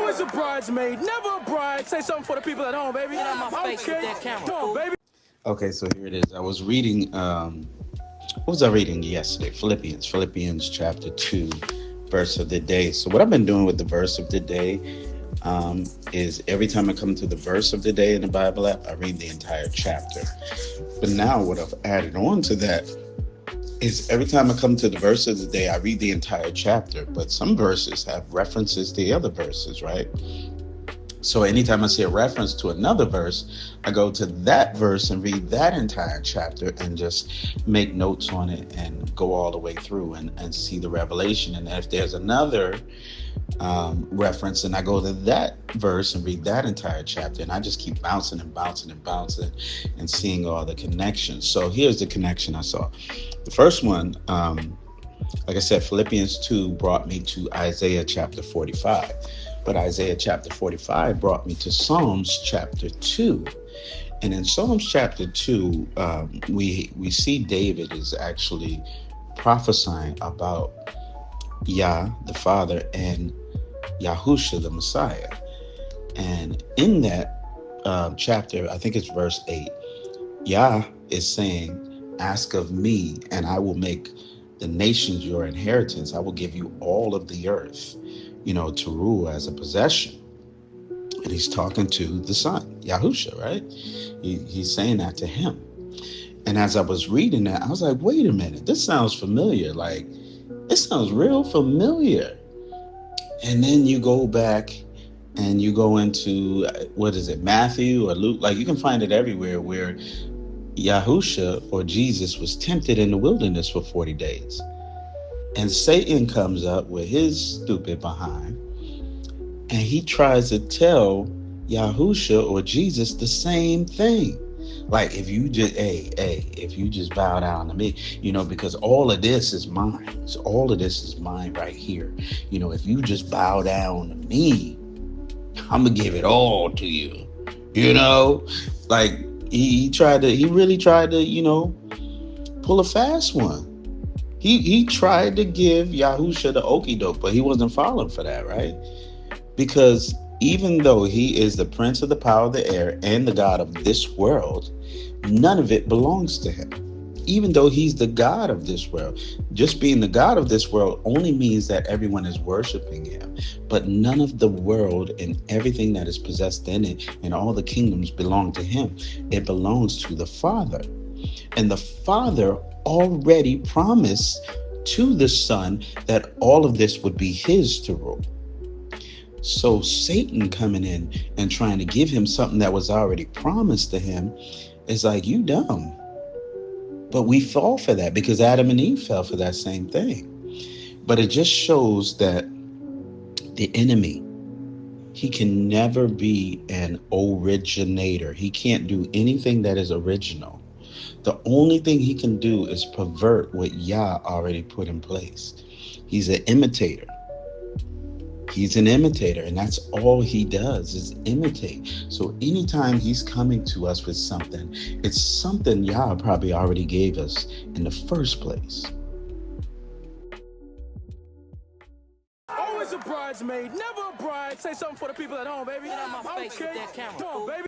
Always a bridesmaid, never a bride. Say something for the people at home, baby. Get out my face with that camera, Come on, baby. Okay, so here it is. I was reading, what was I reading yesterday? Philippians chapter 2, verse of the day. So what I've been doing with the verse of the day is every time I come to the verse of the day in the Bible app, I read the entire chapter. But now what I've added on to that is every time I come to the verse of the day, I read the entire chapter. But some verses have references to the other verses, right? So anytime I see a reference to another verse, I go to that verse and read that entire chapter and just make notes on it and go all the way through and see the revelation. And if there's another reference, and I go to that verse and read that entire chapter, and I just keep bouncing and seeing all the connections. So here's the connection I saw. The first one, like I said, Philippians 2 brought me to Isaiah chapter 45. But Isaiah chapter 45 brought me to Psalms chapter 2. And in Psalms chapter 2, we see David is actually prophesying about Yah, the Father, and Yahusha, the Messiah. And in that chapter, I think it's verse 8, Yah is saying, ask of me, and I will make the nations your inheritance. I will give you all of the earth, to rule as a possession. And he's talking to the Son, Yahusha, right? He's saying that to him. And as I was reading that, I was like, wait a minute, this sounds familiar. Like, this sounds real familiar. And then you go back and you go into, Matthew or Luke? Like, you can find it everywhere where Yahusha or Jesus was tempted in the wilderness for 40 days. And Satan comes up with his stupid behind, and he tries to tell Yahusha or Jesus the same thing. Like, if you just bow down to me, because all of this is mine. So all of this is mine right here. If you just bow down to me, I'm gonna give it all to you. Like he really tried to, pull a fast one. He tried to give Yahusha the okie doke, but he wasn't falling for that, right? Because even though he is the prince of the power of the air and the God of this world, none of it belongs to him. Even though he's the God of this world, just being the God of this world only means that everyone is worshiping him. But none of the world and everything that is possessed in it and all the kingdoms belong to him. It belongs to the Father. And the Father already promised to the Son that all of this would be his to rule. So Satan coming in and trying to give him something that was already promised to him is like, you dumb. But we fall for that because Adam and Eve fell for that same thing. But it just shows that the enemy, he can never be an originator. He can't do anything that is original. The only thing he can do is pervert what Yah already put in place. He's an imitator. He's an imitator, and that's all he does is imitate. So anytime he's coming to us with something, it's something Yah probably already gave us in the first place. Always a bridesmaid, never a bride. Say something for the people at home, baby. Get out my face with that camera, Come on, fool. baby.